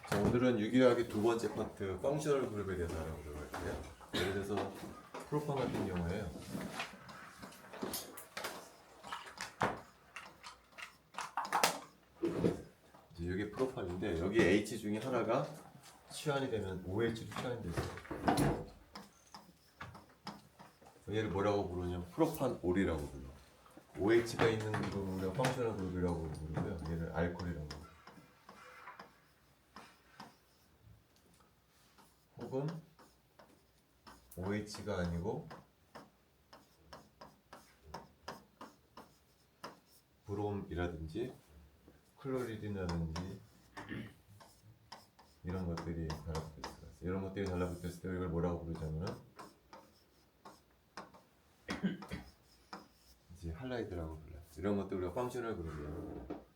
자, 오늘은 유기화학의 두 번째 파트 펑셔널 그룹에 대해서 알아보도록 할게요. 예를 들어서 프로판 같은 경우에요. 이제 이게 프로판인데 여기 H 중에 하나가 취환이 되면 OH로 취환이 되죠. 얘를 뭐라고 부르냐면 프로판올이라고 불러. OH가 있는 그룹을 우리가 펑셔널 그룹이라고 부르고요. 얘를 알코올이라고 불러. 혹은 OH가 아니고 브롬이라든지 클로리딘이라든지 이런 것들이 달라붙어 있어요. 이런 것들이 달라붙어 있을 때 이걸 뭐라고 부르자면은 이제 할라이드라고 불러요. 이런 것들 우리가 펑셔널 그룹이에요.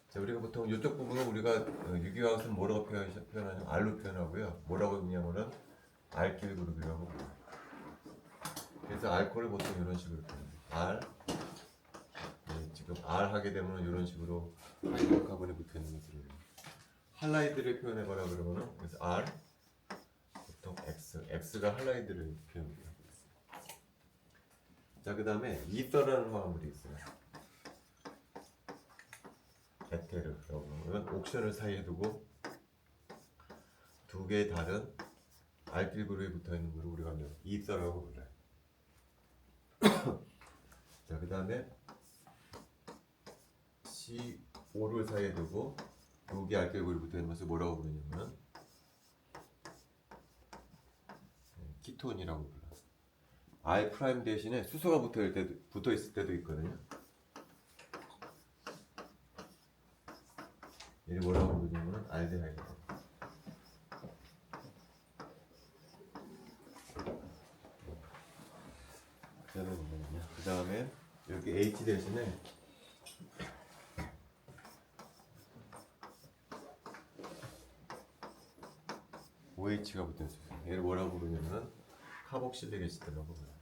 자, 우리가 보통 이쪽 부분은 우리가 유기화학은 뭐라고 표현하냐면 알로 표현하고요. 뭐라고 했냐면은 알킬 그룹이라고 불러요. 그래서 알코올을 보통 이런 식으로 표현해요. R 지금 R 하게 되면 이런 식으로 하이드로카본이 붙어 있는 것들을 할라이드를 표현해봐라 그러면은 그래서 R 보통 X가 할라이드를 표현하고 있어요. 자, 그 다음에 이더라는 화합물이 있어요. 에테르라고 하면 옥션을 사이에 두고 두 개의 다른 알킬 그룹이 붙어 있는 걸 우리가 이더라고 불러요. 자, 그 다음에 C5를 사이에 두고 두 개 알킬 그룹이 붙어 있는 것을 뭐라고 부르냐면 키톤이라고 불러요. R 프라임 대신에 수소가 붙어 있을 때도 있거든요. 얘를 뭐라고 부르냐면 알데하이드. 그 다음에 여기 H 대신에 OH가 붙어 있어요. 얘를 뭐라고 부르냐면 카복실릭 애시드라고 불러요.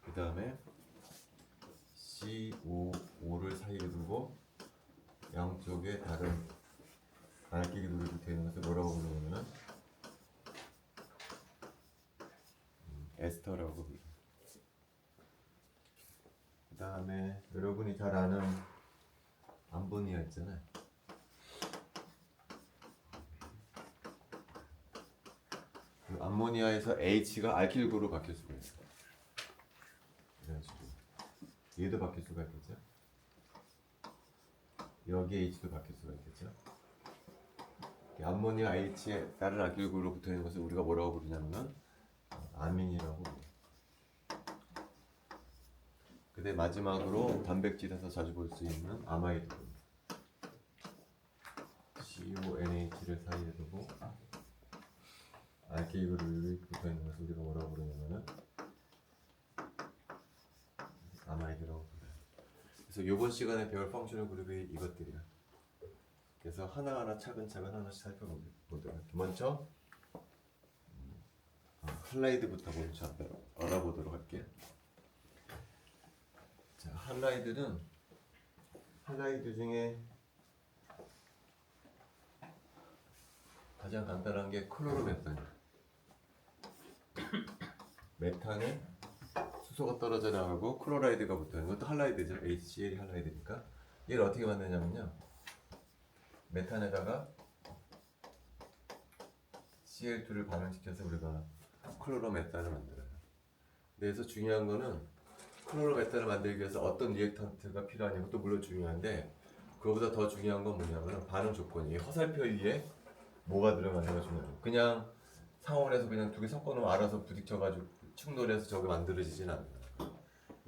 그 다음에 C5를 사이에 두고 양쪽에 다른 알끼리 그룹이 붙어 있는 것을 뭐라고 부르냐면 에스터라고 불러요. 그 다음에 여러분이 잘 아는 암모니아 있잖아요. 그 암모니아에서 H가 알킬 그룹으로 바뀔 수가 있어요. 이런 식으로. 얘도 바뀔 수가 있겠죠. 여기 H도 바뀔 수가 있겠죠. 암모니아 H에 다른 알킬 그룹으로 붙어 있는 것을 우리가 뭐라고 부르냐면 아민이라고 불러요. 근데 마지막으로 단백질에서 자주 볼 수 있는 아마이드 그룹. CONH를 사이에 두고 알킬 그룹이 붙어 있는 것을 우리가 뭐라고 부르냐면은 아마이드라고 불러요. 그래서 이번 시간에 배울 펑셔널 그룹이 이것들이야. 그래서 하나하나 차근차근 하나씩 살펴보도록 할게요. 먼저 할라이드부터 먼저 알아보도록 할게요. 자, 할라이드 중에 가장 간단한 게 클로로메탄이에요. 메탄에 수소가 떨어져 나가고 클로라이드가 붙어 있는 것도 할라이드죠. HCl이 할라이드니까. 얘를 어떻게 만드냐면요. 메탄에다가 Cl2를 반응시켜서 우리가 클로로메탄을 만들어요. 그래서 중요한 거는 클로로메탄을 만들기 위해서 어떤 리액턴트가 필요하냐고 또 물론 중요한데 그거보다 더 중요한 건 뭐냐면 반응 조건이 화살표 위에 뭐가 들어가냐가 중요해요. 그냥 상온에서 그냥 두 개 섞어놓으면 알아서 부딪혀가지고 충돌해서 저게 만들어지진 않아요.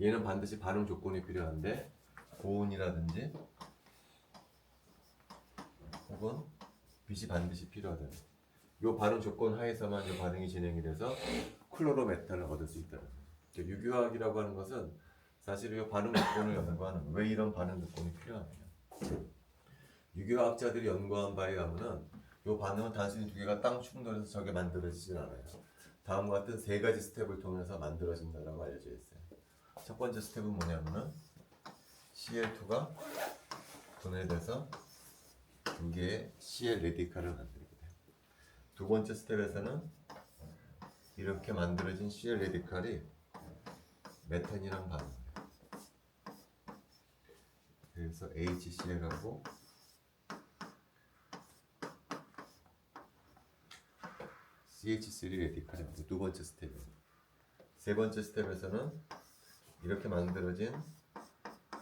얘는 반드시 반응 조건이 필요한데 고온이라든지 혹은 빛이 반드시 필요하다. 이 반응 조건 하에서만 이 반응이 진행이 돼서 클로로메탄을 얻을 수 있다. 유기화학이라고 하는 것은 사실 이 반응 조건을 연구하는 왜 이런 반응 조건이 필요하냐. 유기화학자들이 연구한 바에 의하면은 이 반응은 단순히 두 개가 땅 충돌해서 저게 만들어지진 않아요. 다음과 같은 세 가지 스텝을 통해서 만들어진다라고 알려져 있어요. 첫 번째 스텝은 뭐냐면은 Cl2가 분해돼서 두 개의 Cl 레디칼을 만들게 돼요. 두 번째 스텝에서는 이렇게 만들어진 Cl 레디칼이 메탄이랑 반응해요. 그래서 HCl하고 CH3 레디칼이 만들어요. 두 번째 스텝이에요. 세 번째 스텝에서는 이렇게 만들어진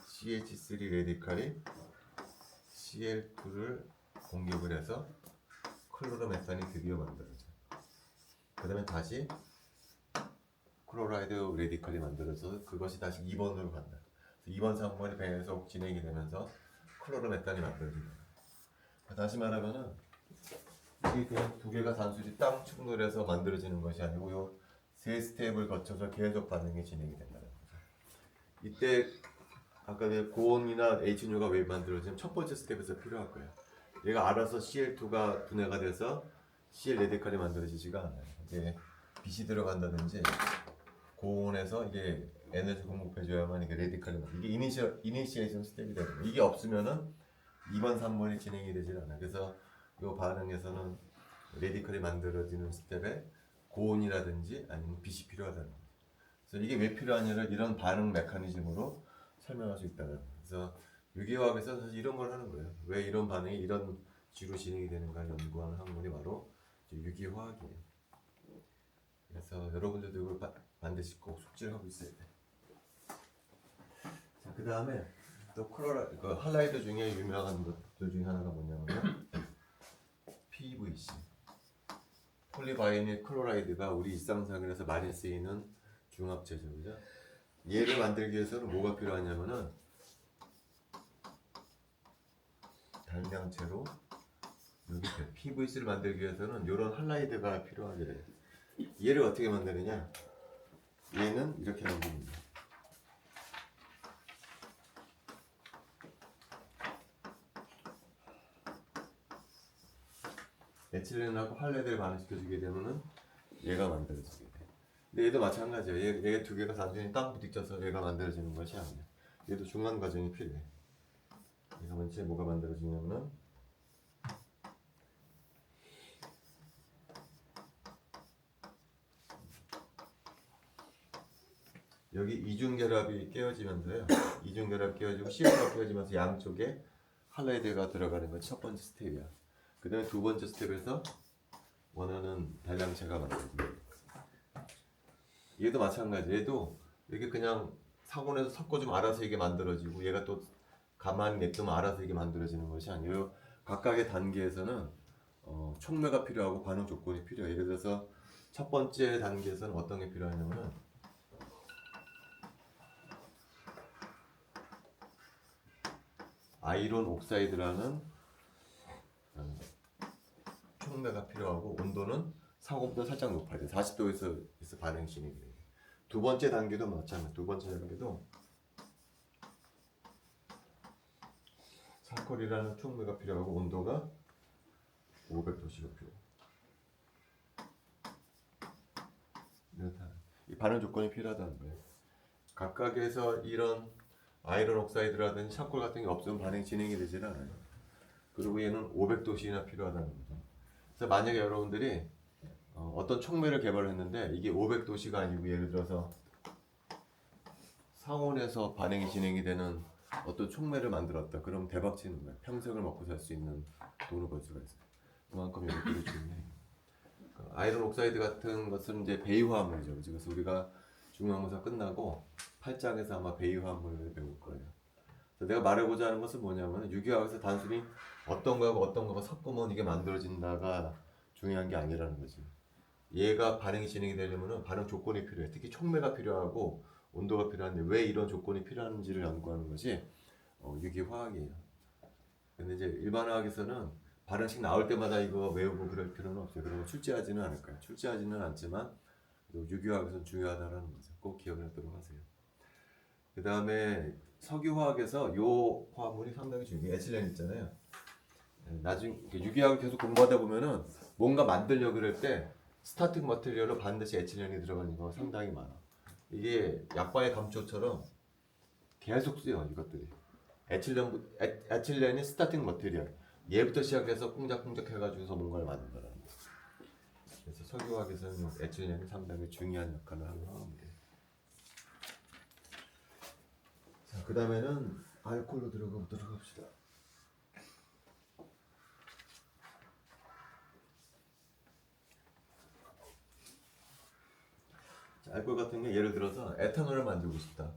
CH3 레디칼이 Cl2를 공격을 해서 클로로메탄이 드디어 만들어져요. 그 다음에 다시 클로라이드 레디칼이 만들어져서 그것이 다시 2번으로 간다. 2번, 3번이 계속 진행이 되면서 클로로메탄이 만들어진다. 다시 말하면은 이게 그냥 두 개가 단순히 땅 충돌해서 만들어지는 것이 아니고 요 세 스텝을 거쳐서 계속 반응이 진행이 된다는 거죠. 이때 아까 고온이나 H뇨가 왜 만들어지면 첫 번째 스텝에서 필요할 거예요. 얘가 알아서 Cl2가 분해가 돼서 Cl 레디칼이 만들어지지가 않아요. 이게 빛이 들어간다든지 고온에서 이게 에너지 공급해줘야만 이게 레디칼이 이게 이니시에이션 스텝이 되는 거예요. 이게 없으면은 2번, 3번이 진행이 되질 않아요. 그래서 이 반응에서는 레디칼이 만들어지는 스텝에 고온이라든지 아니면 빛이 필요하다는 거죠. 그래서 이게 왜 필요하냐를 이런 반응 메커니즘으로 설명할 수 있다는 거예요. 그래서 유기화학에서 사실 이런 걸 하는 거예요. 왜 이런 반응이 이런 식으로 진행이 되는가 연구하는 학문이 바로 유기화학이에요. 그래서 여러분들도 이걸 반드시 꼭 숙지를 하고 있어야 돼요. 자, 그 다음에 또 그 할라이드 중에 유명한 것들 중에 하나가 뭐냐면 PVC 폴리바이닐 클로라이드가 우리 일상생활에서 많이 쓰이는 중합제죠, 그죠? 얘를 만들기 위해서는 뭐가 필요하냐면은 단량체로 여기 PVC를 만들기 위해서는 이런 할라이드가 필요하게 돼요. 얘를 어떻게 만드느냐? 얘는 이렇게 만듭니다. 에틸렌하고 할레드를 반응시켜주게 되면은 얘가 만들어지게 돼. 근데 얘도 마찬가지예요. 얘 두 개가 단순히 땅 부딪혀서 얘가 만들어지는 것이 아니에요. 얘도 중간 과정이 필요해. 얘가 먼저 뭐가 만들어지냐면은 여기 이중결합이 깨어지면서요. 이중결합이 깨어지고 C가 깨어지면서 양쪽에 할라이드가 들어가는 건 첫 번째 스텝이야. 그 다음에 두 번째 스텝에서 원하는 단량체가 만들어집니다. 얘도 마찬가지. 얘도 이게 그냥 상온에서 섞어주면 알아서 이게 만들어지고 얘가 또 가만히 냅두면 알아서 이게 만들어지는 것이 아니에요. 각각의 단계에서는 촉매가 필요하고 반응 조건이 필요해요. 예를 들어서 첫 번째 단계에서는 어떤 게 필요하냐면은 아이론 옥사이드라는 촉매가 필요하고 온도는 상온보다 살짝 높아야 돼. 40도에서 반응이 진행이 돼요. 두 번째 단계도 마찬가지. 두 번째 단계도 사콜이라는 촉매가 필요하고 온도가 500도씨가 필요해요. 이 반응 조건이 필요하다는 거예요. 각각에서 이런 아이론 옥사이드라든지 샤콜 같은 게 없으면 반응이 진행이 되지는 않아요. 그리고 얘는 500도씨나 필요하다는 거죠. 그래서 만약에 여러분들이 어떤 촉매를 개발했는데 이게 500도씨가 아니고 예를 들어서 상온에서 반응이 진행이 되는 어떤 촉매를 만들었다. 그럼 대박 치는 거예요. 평생을 먹고 살 수 있는 돈을 벌 수가 있어요. 그만큼 이것들이 중요해요. 아이론 옥사이드 같은 것은 이제 배유화합물이죠. 그래서 우리가 중요항공사 끝나고 8장에서 아마 배유화합물을 배울 거예요. 그래서 내가 말하고자 하는 것은 뭐냐면 유기화학에서 단순히 어떤 거하고 어떤 거가 섞으면 이게 만들어진다가 중요한 게 아니라는 거지. 얘가 반응이 진행이 되려면 반응 조건이 필요해. 특히 촉매가 필요하고 온도가 필요한데 왜 이런 조건이 필요한지를 연구하는 것이 유기화학이에요. 근데 이제 일반화학에서는 반응식 나올 때마다 이거 외우고 그럴 필요는 없어요. 그러면 출제하지는 않을 거예요. 출제하지는 않지만 유기화학에서는 중요하다는 거죠. 꼭 기억을 하도록 하세요. 그 다음에 석유화학에서 요 화합물이 상당히 중요해요. 에틸렌 있잖아요. 나중에 유기화학을 계속 공부하다 보면은 뭔가 만들려고 그럴 때 스타팅 머티리얼로 반드시 에틸렌이 들어가는 경우가 상당히 많아. 이게 약과의 감초처럼 계속 쓰여 이것들이. 에틸렌이 스타팅 머티리얼. 얘부터 시작해서 꽁작꽁작 해가지고서 뭔가를 만든다는 거. 그래서 석유화학에서는 에틸렌이 상당히 중요한 역할을 하는 화학입니다. 자, 그 다음에는 알코올로 들어가 보도록 합시다. 자, 알코올 같은 게 예를 들어서 에탄올을 만들고 싶다.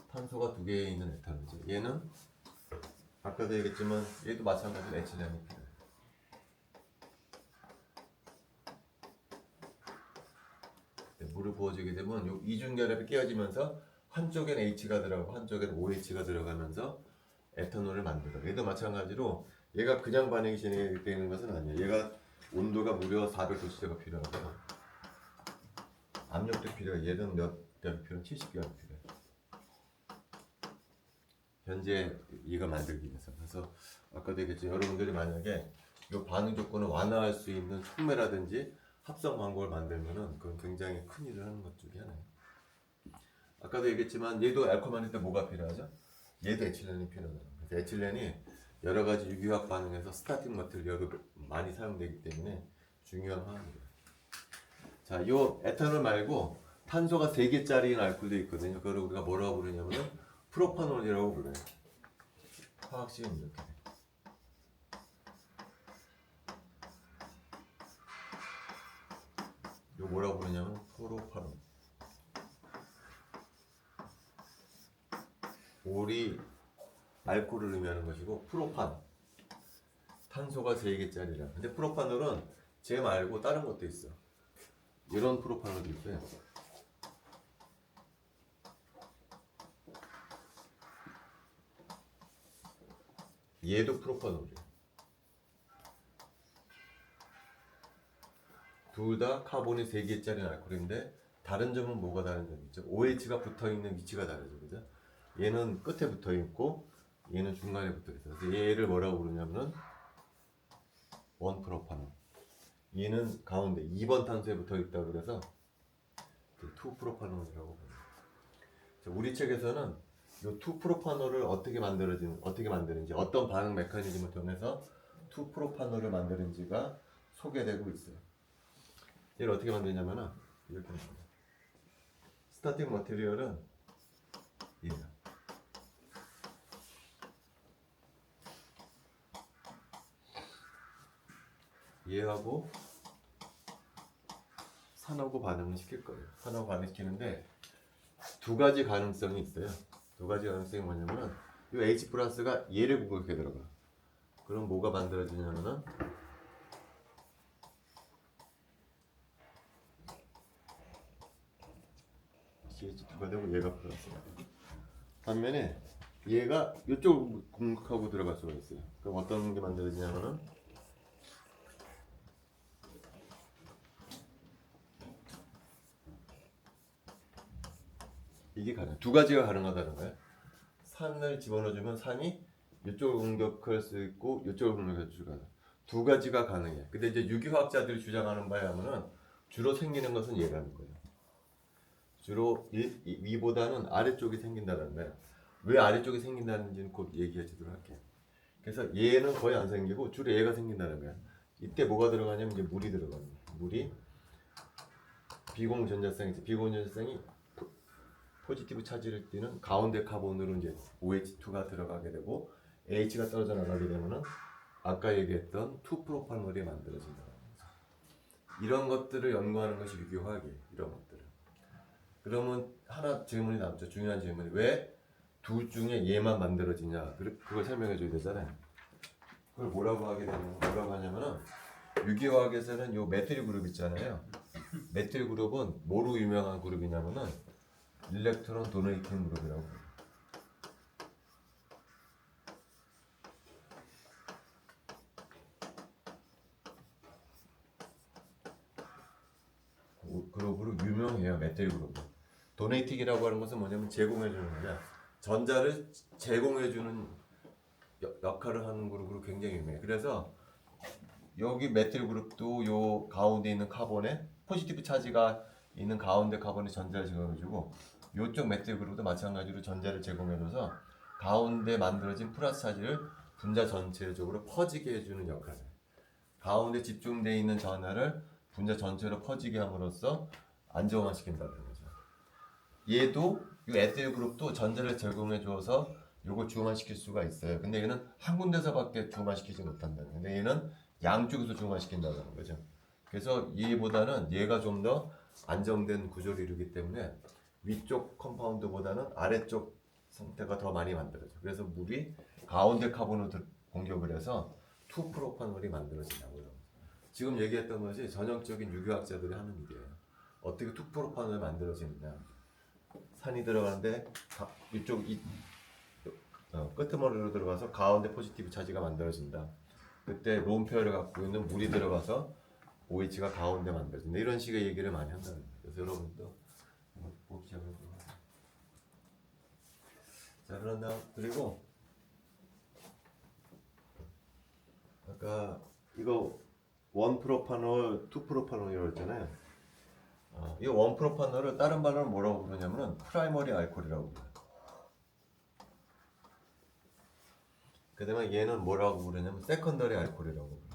탄소가 두 개 있는 에탄올이죠. 얘는 아까도 얘기했지만 얘도 마찬가지로 에틸렌이 필요해요. 물을 부어주게 되면 이 이중결합이 깨어지면서 한쪽엔 H가 들어가고 한쪽엔 OH가 들어가면서 에탄올을 만들어. 얘도 마찬가지로 얘가 그냥 반응이 진행되는 것은 아니에요. 얘가 온도가 무려 400도씨가 필요하고 압력도 필요해. 얘는 몇 ppm? 70ppm 필요해. 현재 이가 만들기 위해서. 그래서 아까도 얘기했죠. 여러분들이 만약에 이 반응 조건을 완화할 수 있는 촉매라든지 합성 방법을 만들면은 그건 굉장히 큰 일을 하는 것 중에 하나예요. 아까도 얘기했지만 얘도 알코올 만들 때 뭐가 필요하죠? 얘도 에틸렌이 필요하다. 그래서 에틸렌이 여러 가지 유기화학 반응에서 스타팅 머티리얼로 많이 사용되기 때문에 중요한 화학이에요. 자, 요 에탄올 말고 탄소가 3개짜리인 알코올도 있거든요. 그걸 우리가 뭐라고 부르냐면은 프로파놀이라고 불러요. 화학식은 이렇게 돼. 요 뭐라고 부르냐면 프로파놀. 올이 알코올을 의미하는 것이고 프로판 탄소가 3개짜리라. 근데 프로파놀은 쟤 말고 다른 것도 있어. 이런 프로파놀도 있어요. 얘도 프로파놀이에요. 둘 다 카본이 3개짜리 알코올인데 다른 점은 뭐가 다른 점이죠? OH가 붙어있는 위치가 다르죠. 그죠? 얘는 끝에 붙어있고 얘는 중간에 붙어있어요. 그래서 얘를 뭐라고 부르냐면은 원프로파놀. 얘는 가운데 2번 탄소에 붙어있다고 그래서 투프로파놀이라고 불러요. 우리 책에서는 이 투프로파놀을 어떻게 만드는지 어떤 반응 메커니즘을 통해서 투프로파놀을 만드는지가 소개되고 있어요. 얘를 어떻게 만드냐면은 이렇게 합니다. 스타팅 머티리얼은 얘예요. 얘하고 산하고 반응을 시킬 거예요. 산하고 반응시키는데 두 가지 가능성이 있어요. 두 가지 가능성이 뭐냐면은 이 H 플러스가 얘를 공격해 들어가. 그럼 뭐가 만들어지냐면은 CH2가 되고 얘가 플러스가 돼. 반면에 얘가 이쪽을 공격하고 들어갈 수가 있어요. 그럼 어떤 게 만들어지냐면은 이게 가능. 두 가지가 가능하다는 거예요. 산을 집어넣어주면 산이 이쪽을 공격할 수 있고 이쪽을 공격할 수 있고 두 가지가 가능해. 근데 이제 유기화학자들이 주장하는 바에 하면은 주로 생기는 것은 얘라는 거예요. 주로 위보다는 아래쪽이 생긴다는 거예요. 왜 아래쪽이 생긴다는지는 곧 얘기하도록 할게요. 그래서 얘는 거의 안 생기고 주로 얘가 생긴다는 거야. 이때 뭐가 들어가냐면 이제 물이 들어가는 거야. 물이 비공전자성이 비공전자성이 포지티브 차지를 띠는 가운데 카본으로 이제 OH2가 들어가게 되고 H가 떨어져 나가게 되면은 아까 얘기했던 2프로파놀이 만들어진다. 이런 것들을 연구하는 것이 유기화학이에요. 이런 것들을. 그러면 하나 질문이 남죠. 중요한 질문이 왜 둘 중에 얘만 만들어지냐? 그걸 설명해 줘야 되잖아요. 그걸 뭐라고 하냐면은 유기화학에서는 요 메틸 그룹 있잖아요. 메틸 그룹은 뭐로 유명한 그룹이냐면은 일렉트론 도네이팅 그룹이라고 해요. 그룹으로 유명해요. 메틸 그룹. 도네이팅이라고 하는 것은 뭐냐면 제공해주는 거냐. 전자를 제공해주는 역할을 하는 그룹으로 굉장히 유명해요. 그래서 여기 메틸 그룹도 요 가운데 있는 카본에 포지티브 차지가 있는 가운데 카본에 전자를 제공해주고 요쪽 메틸 그룹도 마찬가지로 전자를 제공해줘서 가운데 만들어진 플러스 차지를 분자 전체적으로 퍼지게 해주는 역할을 해요. 가운데 집중되어 있는 전하를 분자 전체로 퍼지게 함으로써 안정화시킨다는 거죠. 얘도 이 에틸 그룹도 전자를 제공해 줘서 요걸 중화시킬 수가 있어요. 근데 얘는 한 군데서밖에 중화시키지 못한다는. 근데 얘는 양쪽에서 중화시킨다는 거죠. 그래서 얘보다는 얘가 좀 더 안정된 구조를 이루기 때문에 위쪽 컴파운드보다는 아래쪽 상태가 더 많이 만들어져. 그래서 물이 가운데 카본으로 공격을 해서 2프로파놀이 만들어진다고요. 지금 얘기했던 것이 전형적인 유기학자들이 하는 일이에요. 어떻게 2프로파놀이 만들어지느냐. 산이 들어가는데 이쪽 끄트머리로 들어가서 가운데 포지티브 차지가 만들어진다. 그때 롬페어를 갖고 있는 물이 들어가서 OH가 가운데 만들어진다. 이런 식의 얘기를 많이 한다는 거예요. 그래서 여러분도 보기 시작해보세요. 자, 그런다. 그리고 아까 이거 1프로파놀, 2프로파놀이라고 했잖아요. 이 1프로파놀을 다른 말로 뭐라고 부르냐면은 프라이머리 알코올이라고 불러요. 그 다음에 얘는 뭐라고 부르냐면 세컨더리 알코올이라고 불러요.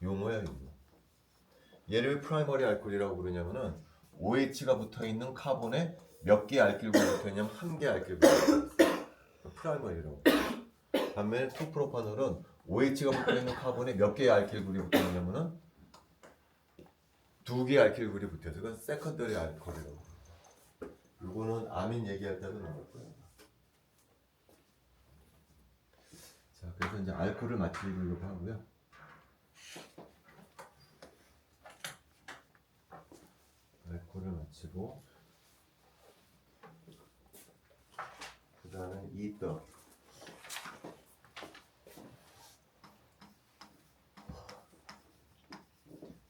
용어야, 용어. 얘를 프라이머리 알코올이라고 부르냐면은 OH가 붙어있는 카본에 몇 개 알킬 그룹이 붙어있냐면 한 개 알킬 그룹이 프라이머리라고. 반면에 2프로파놀은 OH가 붙어있는 카본에 몇 개의 알킬 그룹이 붙어있냐면은 두 개의 알킬 그룹이 붙어서 그건 세컨더리 알코올이라고. 이거는 아민 얘기할 때도 나올 거예요. 자, 그래서 이제 알코올을 맞추려고 하고요. 알코올을 맞추고 그 다음에 이더.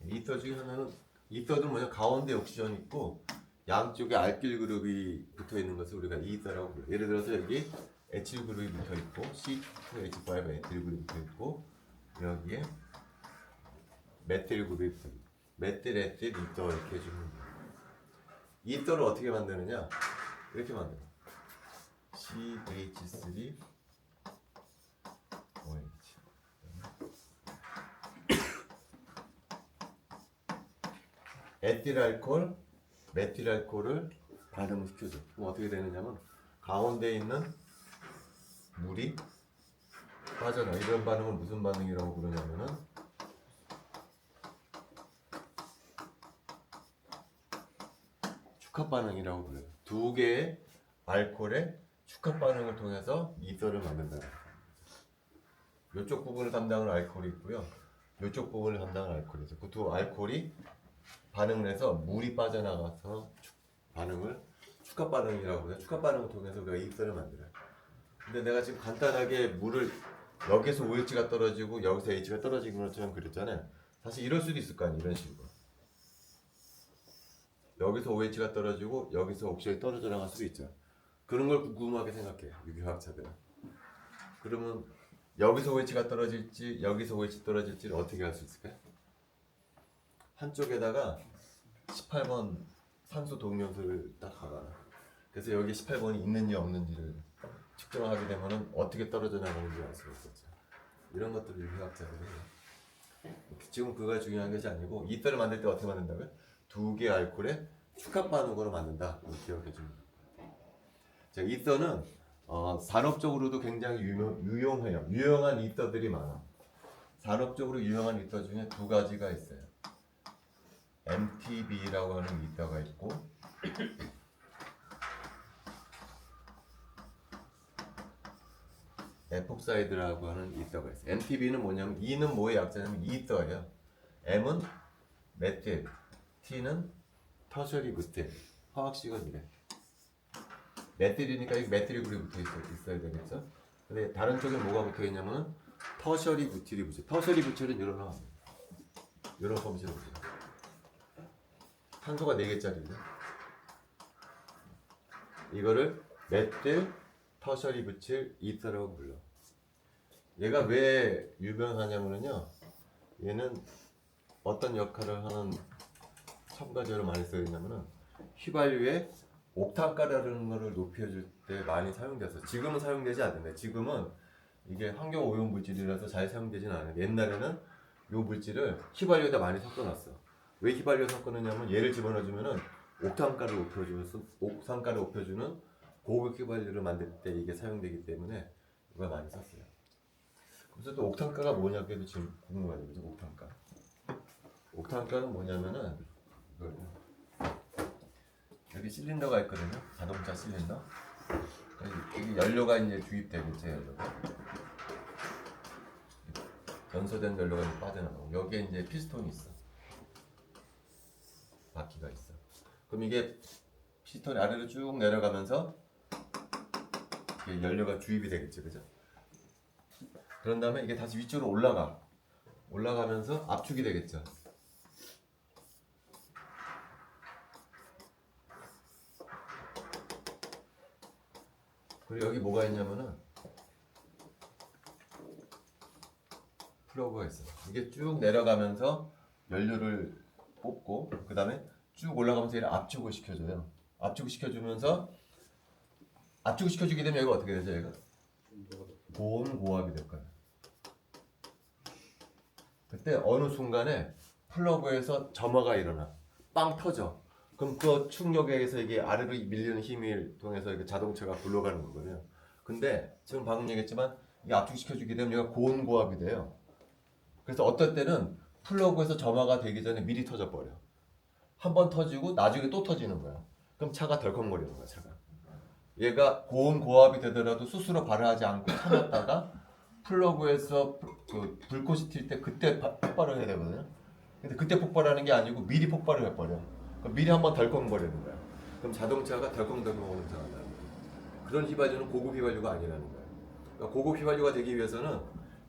이더 중에 하나는 이더는 뭐냐 가운데 옥시전이 있고 양쪽에 알킬 그룹이 붙어 있는 것을 우리가 이더라고 불러요. 예를 들어서 여기 에틸 그룹이 붙어 있고 C2H5 에틸 그룹이 붙어 있고 여기에 메틸 그룹이 붙어 있고 메틸 에틸 이더 이렇게 해주면 돼요. 이더를 어떻게 만드느냐 이렇게 만들어. CH3 OH 에틸알코올, 메틸알코올을 반응시켜줘. 그럼 어떻게 되느냐면 가운데 있는 물이 빠져나. 이런 반응을 무슨 반응이라고 부르냐면은 축합 반응이라고 불러요. 두 개의 알코올의 축합 반응을 통해서 이더를 만든다. 이쪽 부분을 담당하는 알코올이 있고요. 이쪽 부분을 담당하는 알코올이 있어요. 그 두 알코올이 반응을 해서 물이 빠져나가서 반응을 축합 반응이라고 해요. 축합 반응을 통해서 우리가 이더를 만들어요. 근데 내가 지금 간단하게 물을 여기서 OH가 떨어지고 여기서 H가 떨어지는 것처럼 그렸잖아요. 사실 이럴 수도 있을 거 아니에요. 이런 식으로. 여기서 OH가 떨어지고 여기서 옥시전이 떨어져 나갈 수도 있죠. 그런 걸 궁금하게 생각해요. 유기화학자들은. 그러면 여기서 OH가 떨어질지 여기서 OH 떨어질지를 어떻게 할 수 있을까요? 한쪽에다가 18번 산소 동명수를 딱 박아놔. 그래서 여기 18번이 있는지 없는지를 측정하게 되면 어떻게 떨어져 나가는지 알 수가 있었죠. 이런 것들을 유기학자들이 해요. 지금 그가 중요한 것이 아니고 이더를 만들 때 어떻게 만든다고요? 두 개의 알코올에 축합 반응으로 만든다. 기억해 주면 돼요. 자, 이더는 산업적으로도 굉장히 유용해요. 유용한 이더들이 많아. 산업적으로 유용한 이더 중에 두 가지가 있어요. MTB라고 하는 이더가 있고 에폭사이드라고 하는 이더가 있어요. MTB는 뭐냐면 E는 뭐의 약자냐면 이더예요. M은 메틸, T는 터셔리 부틸. 화학식은 이래. 메틸이니까 여기 메틸이 붙어 있어야 되겠죠. 근데 다른 쪽에 뭐가 붙어 있냐면은 터셔리 부틸이 붙어. 터셔리 부틸은 이런 форм이죠. 탄소가 4개짜리죠. 이거를 메틸 터셔리 붙일 이터라고 불러. 얘가 왜 유명하냐면요, 얘는 어떤 역할을 하는 첨가제로 많이 쓰였냐면은 휘발유에 옥탄가라는 거를 높여줄 때 많이 사용돼서 지금은 사용되지 않는데, 지금은 이게 환경 오염 물질이라서 잘 사용되지는 않아요. 옛날에는 이 물질을 휘발유에다 많이 섞어놨어. 왜 휘발유에 섞어놓냐면 얘를 집어넣어주면은 옥탄가를 높여주는 고급 휘발유를 만들 때 이게 사용되기 때문에 이걸 많이 썼어요. 그래서 또 옥탄가가 뭐냐고도 지금 궁금하죠, 그죠? 옥탄가. 옥탄가는 뭐냐면은 여기 실린더가 있거든요. 자동차 실린더. 여기 연료가 이제 주입되겠죠, 연료가. 연소된 연료가 이제 빠져나가고 여기에 이제 피스톤이 있어. 바퀴가 있어. 그럼 이게 피스톤이 아래로 쭉 내려가면서 이게 연료가 주입이 되겠죠, 그죠? 그런 다음에 이게 다시 위쪽으로 올라가면서 압축이 되겠죠. 그리고 여기 뭐가 있냐면은 플러그가 있어. 이게 쭉 내려가면서 연료를 뽑고 그 다음에 쭉 올라가면서 얘를 압축을 시켜줘요. 압축을 시켜주면서 압축을 시켜주게 되면 얘가 어떻게 되죠? 얘가 고온고압이 될 거예요. 그때 어느 순간에 플러그에서 점화가 일어나 빵 터져. 그럼 그 충격에 의해서 이게 아래로 밀리는 힘을 통해서 이게 자동차가 굴러가는 거거든요. 근데 지금 방금 얘기했지만 이게 압축시켜주게 되면 얘가 고온고압이 돼요. 그래서 어떨 때는 플러그에서 점화가 되기 전에 미리 터져 버려. 한 번 터지고 나중에 또 터지는 거야. 그럼 차가 덜컹거리는 거야, 차가. 얘가 고온고압이 되더라도 스스로 발효하지 않고 참았다가 플러그에서 그 불꽃이 튈 때 그때 폭발을 해야 되거든요. 근데 그때 폭발하는 게 아니고 미리 폭발을 해버려. 그럼 미리 한번 덜컹거리는 거야. 그럼 자동차가 덜컹덜컹 하는 차가 나는 거야. 그런 휘발유는 고급 휘발유가 아니라는 거야. 그러니까 고급 휘발유가 되기 위해서는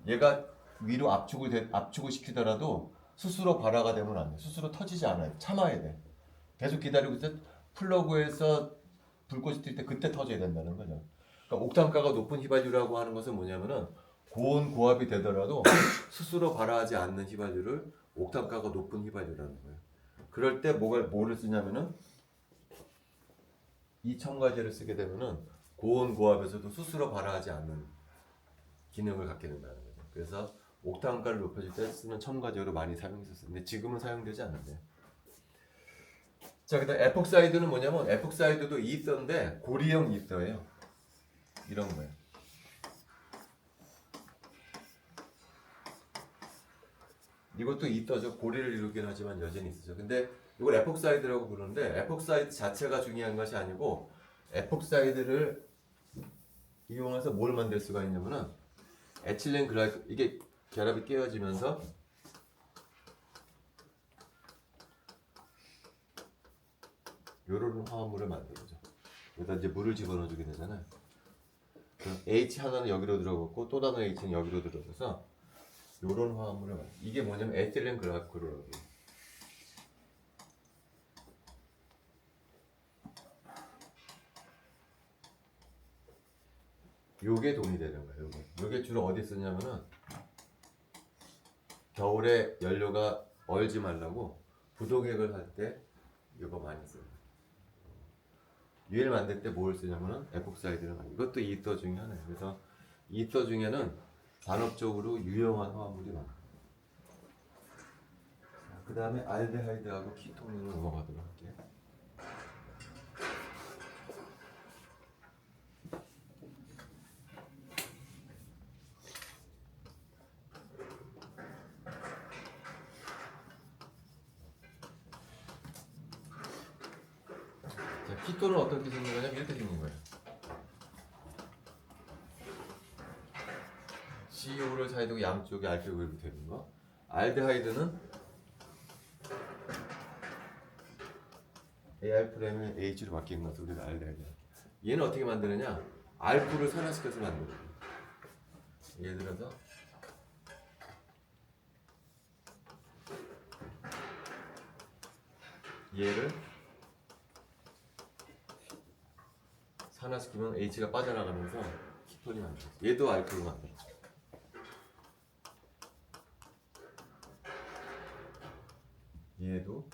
얘가 위로 압축을 시키더라도 스스로 발화가 되면 안 돼. 스스로 터지지 않아요. 참아야 돼. 계속 기다리고 있을 때 플러그에서 불꽃이 튈 때 그때 터져야 된다는 거죠. 그러니까 옥탄가가 높은 휘발유라고 하는 것은 뭐냐면은 고온 고압이 되더라도 스스로 발화하지 않는 휘발유를 옥탄가가 높은 휘발유라는 거예요. 그럴 때 뭐를 쓰냐면은 이 첨가제를 쓰게 되면은 고온 고압에서도 스스로 발화하지 않는 기능을 갖게 된다는 거죠. 그래서 옥탄가를 높여줄 때 쓰는 첨가제로 많이 사용했었어요. 근데 지금은 사용되지 않는데. 자, 그다음 에폭사이드는 뭐냐면 에폭사이드도 이더인데 고리형 이더예요. 이런 거예요. 이것도 이더죠. 고리를 이루긴 하지만 여전히 있죠. 근데 이걸 에폭사이드라고 부르는데 에폭사이드 자체가 중요한 것이 아니고 에폭사이드를 이용해서 뭘 만들 수가 있냐면은 에틸렌 글라이콜 이게 결합이 깨어지면서 요런 화합물을 만들죠. 여기다 이제 물을 집어넣어주게 되잖아요. 그럼 H 하나는 여기로 들어갔고 또 다른 H는 여기로 들어가서 요런 화합물을 만들죠. 이게 뭐냐면 에틸렌 글라이콜이라고 해요. 요게 돈이 되는 거예요. 요게 주로 어디 쓰냐면은 겨울에 연료가 얼지 말라고 부도객을 할 때 이거 많이 써요. 유를 만들 때 뭘 쓰냐면은 에폭사이드를 많이. 이것도 이더 중에 하나예요. 그래서 이더 중에는 산업적으로 유용한 화합물이 많아요. 그 다음에 알데하이드하고 키톤으로 넘어가도록 할게요. 자, 키톤은 어떻게 생긴 거냐면 이렇게 생긴 거예요. CO를 사이에 두고 양쪽에 알코올이 붙어 있는 거. 알데하이드는 AR 프레임을 H로 바뀌는 것을 우리가 알데하이드. 얘는 어떻게 만드느냐? 알코올을 산화시켜서 만들어요. 예를 들어서 얘를 산화시키면 H가 빠져나가면서 키톤이 만들어져. 얘도 알코올 만들어. 얘도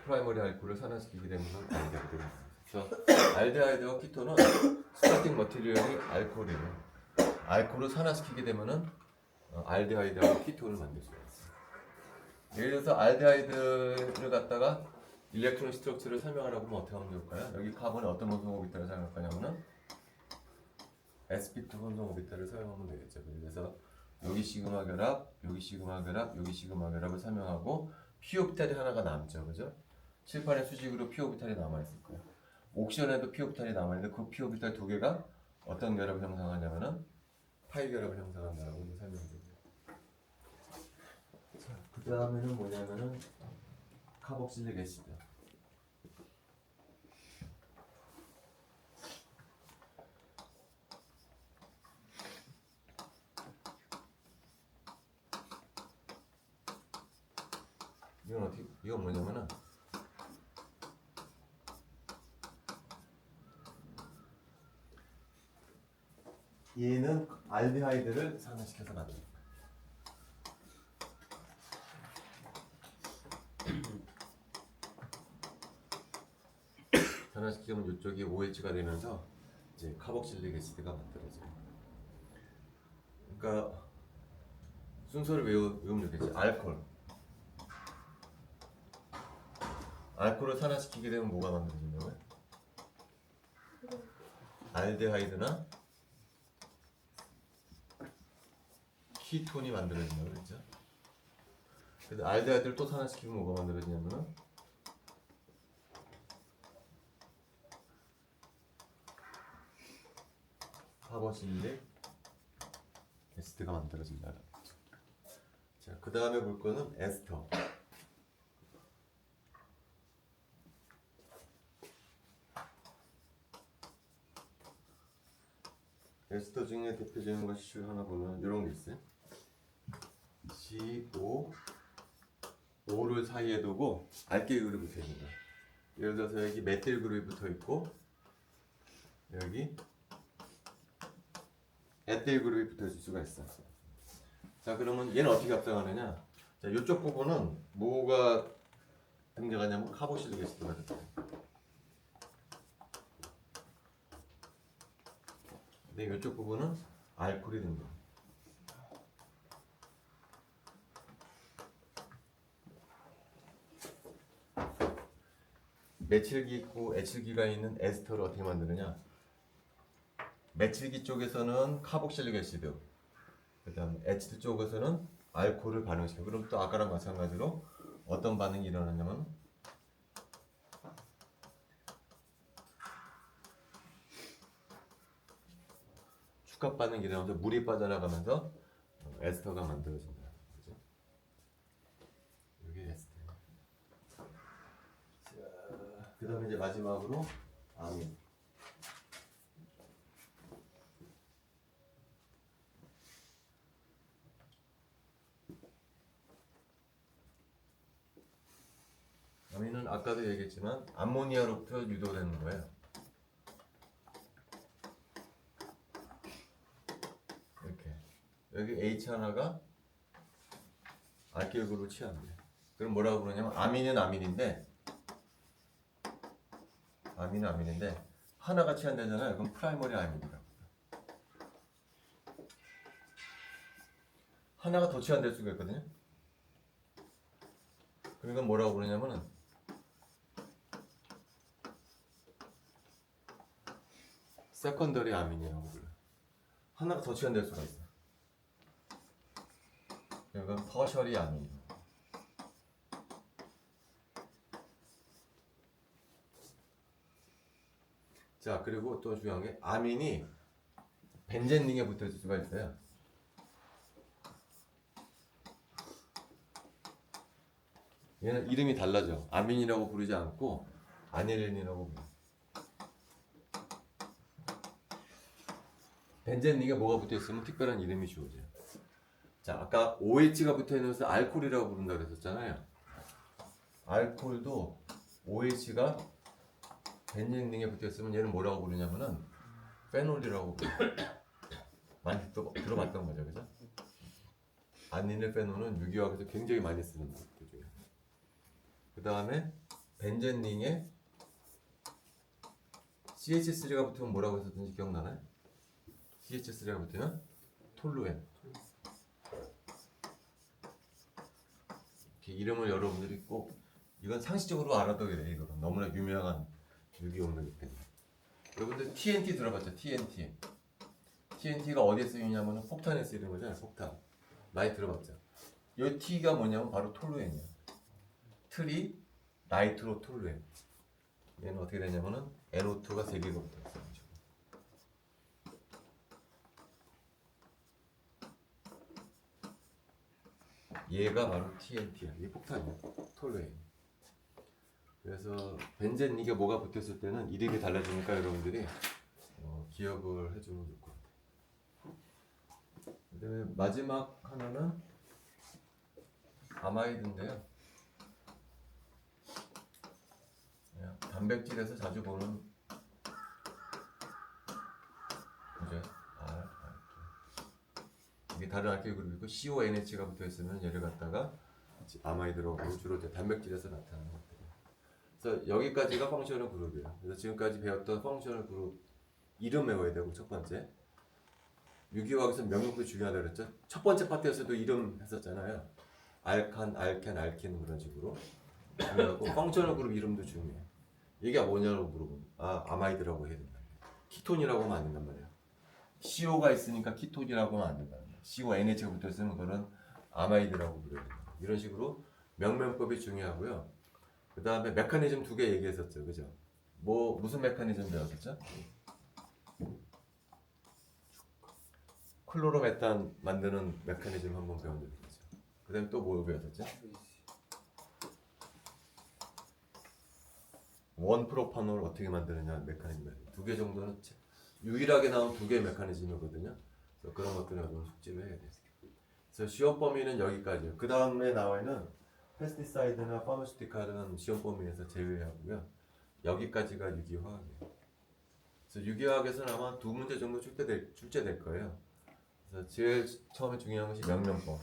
프라이머리 알코올을 산화시키게 되면 알데하이드가 만들어져. 그래서 알데하이드와 키톤은 스타팅 머티리얼이 알코올이에요. 알코올을 산화시키게 되면은 알데하이드하고 키톤을 만들 수가 있어요. 예를 들어서 알데하이드를 갖다가 일렉트론 스트럭처를 설명하라고 하면 어떻게 하면 좋을까요? 여기 카본에 어떤 혼성 오비탈을 사용할 거냐면은 sp2 혼성 오비탈을 사용하면 되겠죠. 그래서 여기 시그마 결합, 여기 시그마 결합, 여기 시그마 결합을 설명하고 p 오비탈이 하나가 남죠, 그죠? 칠판에 수직으로 p 오비탈이 남아 있을 거예요. 옥션에도 p 오비탈이 남아 있는데 그 p 오비탈 두 개가 어떤 결합을 형성하냐면은 파이 결합을 형성한다라고 설명드립니다. 자, 그 다음에는 뭐냐면은 카복실릭 애시드. 이건 뭐냐면은 얘는 알데하이드를 산화시켜서 만듭니다. 산화시키면 이쪽이 OH가 되면서 이제 카복실릭 애시드가 만들어져요. 그러니까 순서를 외우면 되겠지. 알코올을 산화시키게 되면 뭐가 만들어진다고요? 알데하이드나 키톤이 만들어진다고 그랬죠? 그래서 알데하이드를 또 산화시키면 뭐가 만들어지냐면은 카복실릭 에스트가 만들어진다. 자, 그 다음에 볼 거는 에스터. 에스터 중에 대표적인 것이 하나 보면 이런 게 있어요. CO, O를 사이에 두고 알kyl 그룹이 붙어 있는 거야. 예를 들어서 여기 메틸 그룹이 붙어 있고 여기 에틸 그룹이 붙어 있을 수가 있어. 자, 그러면 얘는 어떻게 합성하느냐? 자, 이쪽 부분은 뭐가 등장하냐면 카복실릭 애시드가 등장해요. 근데 이쪽 부분은 알코올이 등장해요. 메칠기 있고 에칠기가 있는 에스터를 어떻게 만드느냐? 메칠기 쪽에서는 카복실릭 애시드, 그 다음 에치드 쪽에서는 알코올을 반응시켜. 그럼 또 아까랑 마찬가지로 어떤 반응이 일어나냐면 축합 반응이 일어나면서 물이 빠져나가면서 에스터가 만들어진다. 그죠? 이게 에스터. 자, 그 다음에 이제 마지막으로 아민. 아민은 아까도 얘기했지만 암모니아로부터 유도되는 거예요. 이렇게 여기 H 하나가 알kyl 그룹을 취합니다. 그럼 뭐라고 그러냐면 아민은 아민인데 하나가 취한다잖아요. 그럼 프라이머리 아민이라고. 하나가 더 취한될 수가 있거든요. 그러니까 뭐라고 그러냐면은 세컨더리 아민이라고 불러요. 하나가 더 취한될 수가 있어. 이건 터셔리 아민. 자, 그리고 또 중요한 게 아민이 벤젠 링에 붙어 있을 수가 있어요. 얘는 이름이 달라져. 아민이라고 부르지 않고 아닐린이라고 불러. 벤젠 링에 뭐가 붙어 있으면 특별한 이름이 주어져요. 자, 아까 OH가 붙어 있는 것을 알코올이라고 부른다 그랬었잖아요. 알코올도 OH가 벤젠 링에 붙어있으면 얘는 뭐라고 부르냐면은 페놀이라고 부르요. 많이 들어봤던 거죠, 그죠? 아니닐 페놀은 유기화학에서 굉장히 많이 쓰는 것 중에. 그 다음에 벤젠 링에 CH3가 붙으면 뭐라고 했었는지 기억나나요? CH3가 붙으면 톨루엔. 이렇게 이름을 여러분들이 꼭 이건 상식적으로 알아둬야 돼요. 이거는 너무나 유명한 유기용이기 때문에. 여러분들 TNT 들어봤죠? TNT. TNT가 어디에 쓰이냐면 폭탄에 쓰이는 거잖아요. 폭탄. 많이 들어봤죠? 이 T가 뭐냐면 바로 톨루엔이야. 트리 나이트로 톨루엔. 얘는 어떻게 되냐면은 NO2가 3개가 붙어있어요. 얘가 바로 TNT야. 이게 폭탄이야. 톨루엔. 그래서 벤젠 이게 뭐가 붙었을 때는 이름이 달라지니까 여러분들이 기억을 해주면 좋을 것 같아요. 그다음에 마지막 하나는 아마이드인데요. 단백질에서 자주 보는 그죠? 이게 다른 알kyl 그룹이고 CONH가 붙어있으면 얘를 갖다가 아마이드라고 부르고 주로 단백질에서 나타나는 것들이에요. 그래서 여기까지가 펑셔널 그룹이에요. 그래서 지금까지 배웠던 펑셔널 그룹 이름 외워야 되고 첫 번째 유기화학에서 명령법이 중요하다고 그랬죠. 첫 번째 파트에서도 이름 했었잖아요. 알칸, 알켄, 알킨 그런 식으로. 그리고 펑셔널 그룹 이름도 중요해요. 이게 뭐냐고 물어보면 아마이드라고 해야 된다. 키톤이라고 하면 안 된단 말이에요. CO가 있으니까 키톤이라고 하면 안 된다는 거예요. CONH가 붙어있으면 그거는 아마이드라고 불러야 된다. 이런 식으로 명명법이 중요하고요. 그 다음에 메커니즘 2개 얘기했었죠. 그죠? 무슨 메커니즘 배웠었죠? 클로로메탄 만드는 메커니즘 한번 배운 적이 있죠. 그 다음에 또 뭐 배웠었죠? 원프로파놀 어떻게 만드느냐 메커니즘 2개 정도는 유일하게 나온 2개의 메커니즘이거든요. 그래서 그런 것들을 여러분 숙지를 해야 돼요. 그래서 시험 범위는 여기까지요. 그 다음에 나와 있는 페스티사이드나 파마슈티칼은 시험 범위에서 제외하고요. 여기까지가 유기화학이에요. 그래서 유기화학에서는 아마 2문제 정도 출제될 거예요. 그래서 제일 처음에 중요한 것이 명령법.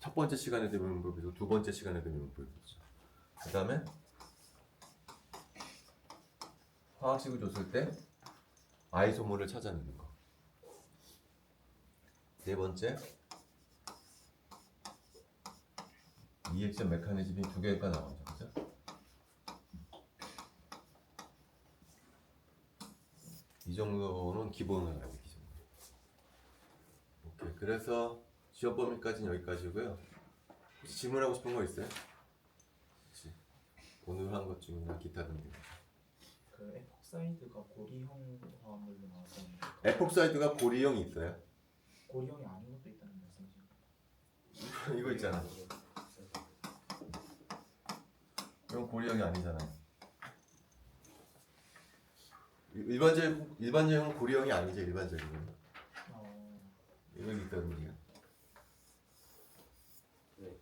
첫 번째 시간에도 명령법이고 두 번째 시간에도 명령법이죠. 그 다음에 화학식을 줬을 때 아이소모를 찾아내는 거. 네 번째 리액션 메커니즘이 2개가 나오죠. 그죠? 이 정도는 기본을 알고 계십니다. 오케이. 그래서 시험 범위까지는 여기까지고요. 혹시 질문하고 싶은 거 있어요? 혹시 오늘 한 것 중이나 기타 등등. 그 에폭사이드가 고리형 화합물로 나왔었는데 에폭사이드가 고리형이 있어요? 고리형이 아닌 것도 있다는 말씀이신가요? 이거 있잖아. 이건 고리형이 아니잖아요. 일반적인 고리형이 아니죠. 일반적인. 이거 있거든요. 네.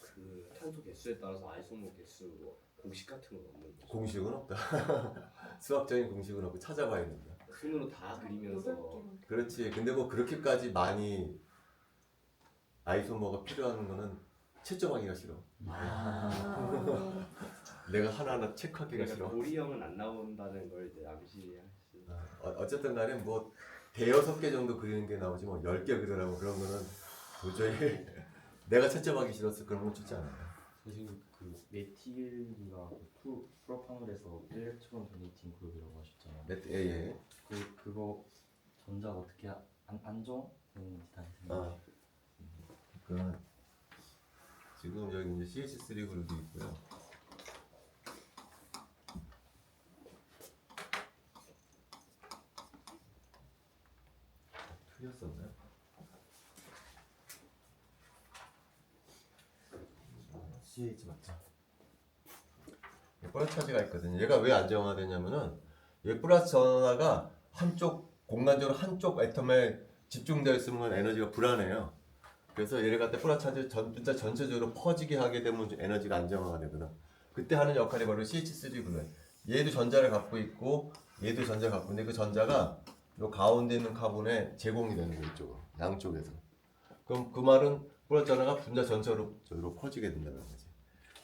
그 탄소 개수에 따라서 아이소모 개수 공식 같은 건 없는 거죠. 공식은 없다. 수학적인 공식은 없고 찾아봐야 된다. 손으로 다 그리면서 그렇지. 근데 뭐 그렇게까지 많이 아이소모가 필요한 거는 채점하기가 싫어. 내가 하나하나 체크하기가 그러니까 싫어. 고리형은 안 나온다는 걸 이제 암시하시. 어쨌든 간에 뭐 대여섯 개 정도 그리는 게 나오지 뭐 10개 그리라고 그런 거는 도저히 내가 채점하기 싫어서 그런 건 좋지 않아요. 선생님 그 메틸리가 그 프로파놀에서 일렉트론 도네이팅 그룹이라고 하셨잖아요. 예. 그거 전자가 어떻게 안정되는지 다시 생각해. 그러니까 지금 여기 이제 CH3 그룹이 있고요. 틀렸었나요? CH 맞죠? 플러스 차지가 있거든요. 얘가 왜 안정화되냐면은 얘 플러스 전하가 한쪽 공간적으로 한쪽 애텀에 집중되어 있으면 에너지가 불안해요. 그래서 얘를 갖다 플라차즈 분자 전체적으로 퍼지게 하게 되면 에너지가 안정화가 되거든. 그때 하는 역할이 바로 CH3 그룹. 얘도 전자를 갖고 있고 얘도 전자를 갖고 있는데 그 전자가 요 가운데 있는 카본에 제공이 되는 거예요. 이쪽으로 양쪽에서. 그럼 그 말은 플라차즈가 분자 전체로 저기로 퍼지게 된다는 거지.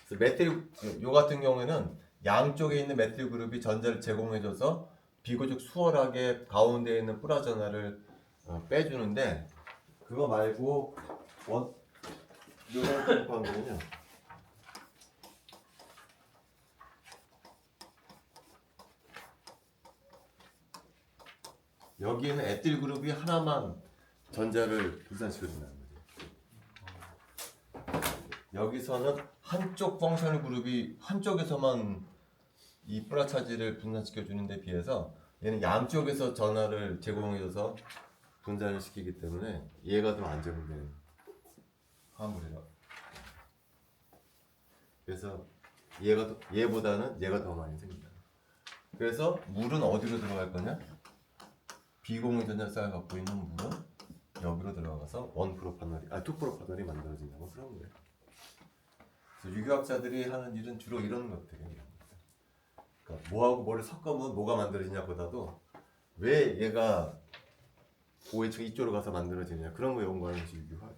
그래서 메틸 요 같은 경우에는 양쪽에 있는 메틸 그룹이 전자를 제공해줘서 비교적 수월하게 가운데 있는 플라전화를 빼주는데 그거 말고 요런 방법은요. 여기에는 에틸 그룹이 하나만 전자를 분산시켜준다는 거지. 여기서는 한쪽 펑셔널 그룹이 한쪽에서만 이 플라차지를 분산시켜 주는 데 비해서 얘는 양쪽에서 전하를 제공해줘서 분산을 시키기 때문에 얘가 더 안정된 화물이라. 그래서 얘보다는 얘가 더 많이 생긴다. 그래서 물은 어디로 들어갈 거냐? 비공유 전자쌍을 갖고 있는 물은 여기로 들어가서 2프로파놀이 만들어진다고 그런 거예요. 그래서 유교학자들이 하는 일은 주로 이런 것들이에요. 그러니까 뭐하고 뭐를 섞으면 뭐가 만들어지냐 보다도 왜 얘가 OH가 이쪽으로 가서 만들어지냐 그런 거 연구하는 것이 유교학.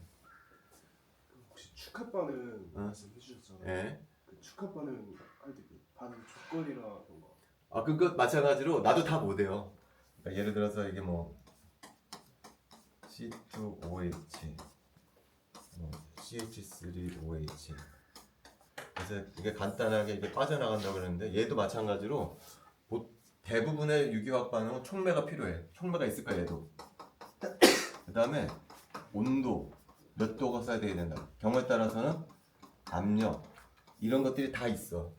혹시 축합반응 말씀해 주셨잖아요. 예. 그 축합반응 할 때 그 반응 조건이라던가 그거 마찬가지로 나도 다 못해요. 그러니까 예를 들어서 이게 뭐 C2OH, CH3OH. 그래서 이게 간단하게 이게 빠져나간다고 그러는데 얘도 마찬가지로 대부분의 유기화학 반응은 촉매가 필요해. 촉매가 있을 거야 얘도. 그 다음에 온도, 몇 도가 써야 되게 된다. 경우에 따라서는 압력 이런 것들이 다 있어.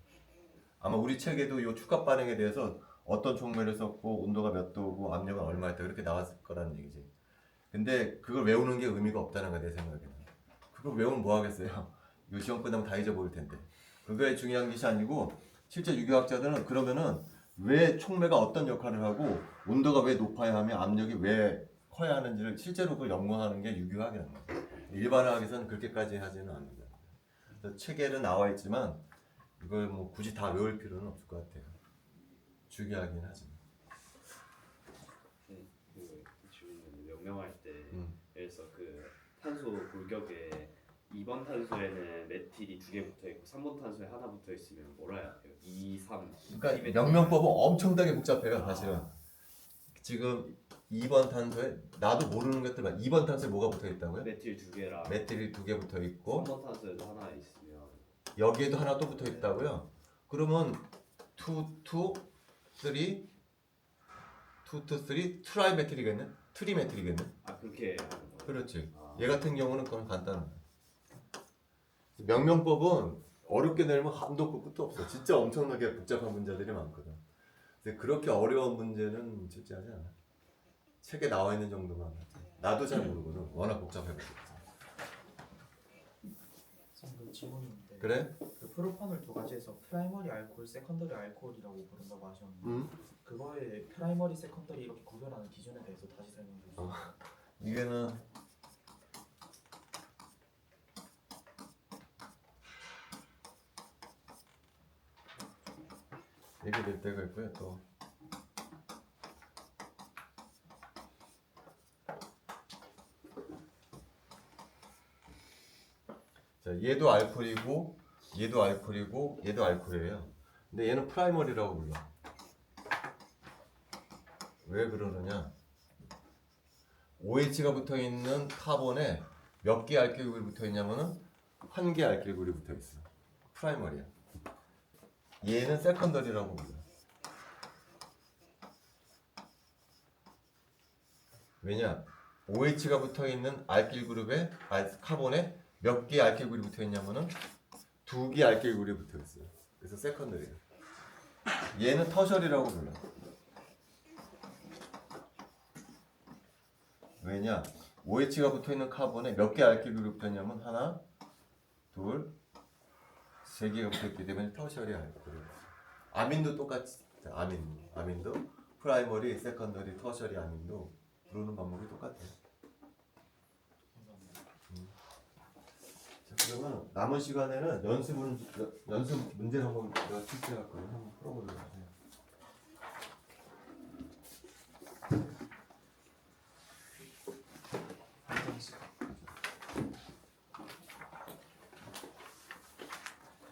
아마 우리 책에도 이 축합 반응에 대해서 어떤 촉매를 썼고 온도가 몇 도고 압력은 얼마였다 이렇게 나왔을 거라는 얘기지. 근데 그걸 외우는 게 의미가 없다는 거야 내 생각에는. 그걸 외우면 뭐 하겠어요. 이거 시험 끝나면 다 잊어버릴 텐데. 그게 중요한 것이 아니고 실제 유기학자들은 그러면은 왜 촉매가 어떤 역할을 하고 온도가 왜 높아야 하며 압력이 왜 커야 하는지를 실제로 그걸 연구하는 게 유기학이라는 거예요. 일반학에서는 그렇게까지 하지는 않는다. 그래서 책에는 나와 있지만 이걸 뭐 굳이 다 외울 필요는 없을 것 같아요. 중요하긴 하지만. 그 질문 명명할 때 음. 그래서 그 탄소 골격에 2번 탄소에는 메틸이 2개 붙어 있고 3번 탄소에 하나 붙어 있으면 뭐라 해야 돼요? 2, 3. 그러니까 명명법은 엄청나게 복잡해요 사실은. 지금 2번 탄소에 나도 모르는 것들만 2번 탄소에 뭐가 붙어 있다고요? 메틸 2개랑 메틸이 2개 붙어 있고 3번 탄소에도 하나 있으면 여기에도 하나 또 붙어 있다고요? 그러면 2, 3 트라이메틸이겠네? 트리메틸이겠네? 그렇게 하는 거예요? 그렇지. 얘 같은 경우는 그건 간단한 거야. 명명법은 어렵게 내면 한도 없고 끝도 없어. 진짜 엄청나게 복잡한 문제들이 많거든. 근데 그렇게 어려운 문제는 출제하지 않아. 책에 나와 있는 정도만 하지. 나도 잘 모르거든. 워낙 복잡해가지고. 그 질문인데 그래? 그 프로파놀 두 가지에서 프라이머리 알코올, 세컨더리 알코올이라고 부른다고 하셨는데 그거에 프라이머리, 세컨더리 이렇게 구별하는 기준에 대해서 다시 설명해 주세요. 이게는 이게 될 때가 있고요 또 자, 얘도 알코올이고 얘도 알코올이고 얘도 알코올이에요. 근데 얘는 프라이머리라고 불러. 왜 그러느냐? OH가 붙어 있는 카본에 몇 개 알킬굴이 붙어 있냐면은 한 개 알킬굴이 붙어 있어. 프라이머리야. 얘는 세컨더리라고 불러. 왜냐? OH가 붙어 있는 알킬 그룹에 카본에 몇 개 알킬 그룹이 붙어 있냐면은 2개 알킬 그룹이 붙어 있어요. 그래서 세컨더리야. 얘는 터셔리라고 불러. 왜냐? OH가 붙어 있는 카본에 몇 개 알킬 그룹이 붙어 있냐면 하나, 둘, 세 개가 붙어 있기 때문에 터셔리 알킬 그룹. 아민도 똑같이 아민도 프라이머리, 세컨더리, 터셔리 아민도 부르는 방법이 똑같아요. 감사합니다. 그러면 남은 시간에는 연습 문제를 한번 내가 출제할 거예요. 한번 풀어보도록 하세요.